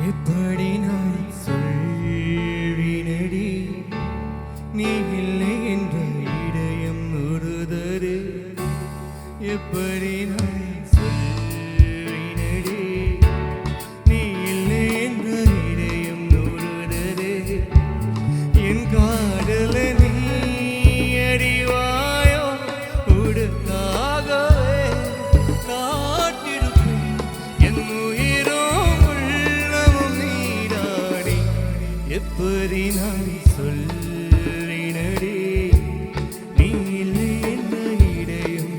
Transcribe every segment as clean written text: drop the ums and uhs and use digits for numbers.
எப்படி நான் சொல்வினடி நீ இல்லை என்ற இதயம் நுறுதரு எப்படி நான் சொல்வினடி நீ இல்லை என்ற இதயம் நுறுதரு என் காதல நீ அறிவாயோ உடுக்காகவே காட்டிருப்பேன் என் உயிரும் உள்ளமும் நீராடி எப்படி நான் சொல்லினடி நீ இல்லை என்ற இதயம்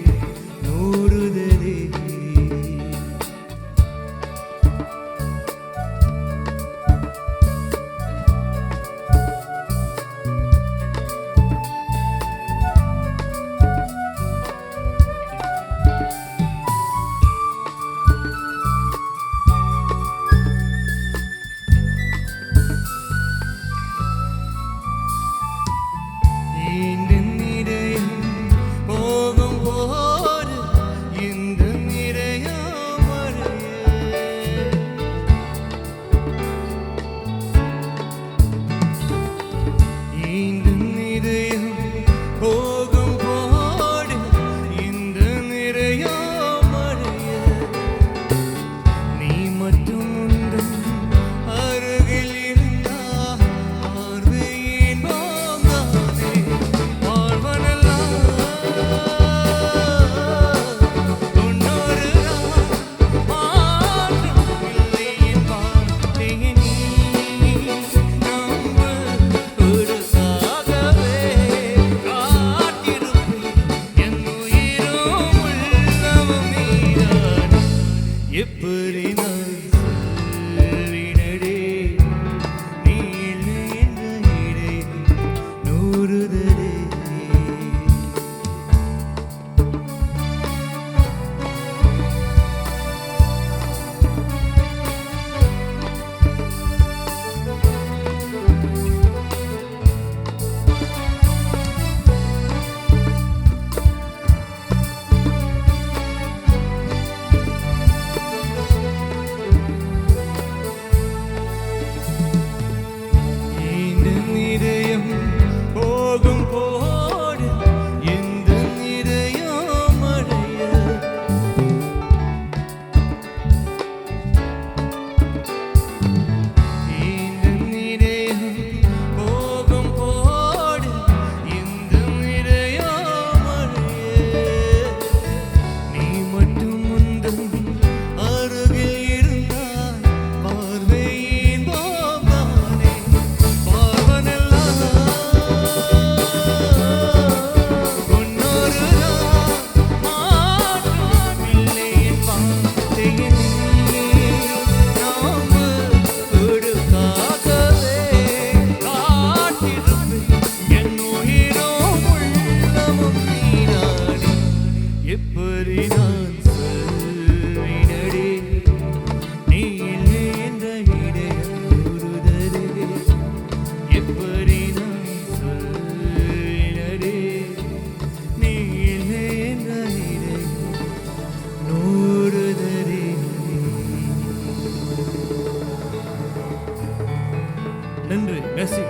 நூறுதலே எப்படி நான் சொல்லினடி நீ இல்லை என்ற இதயம் நூறுதலே எப்படி நான் சொல்லினடி நீ இல்லை என்ற இதயம் நூறுதலே எப்படி நான் சொல்லினடி நீ இல்லை என்ற இதயம் நூறுதலே நன்றி. மெர்சி.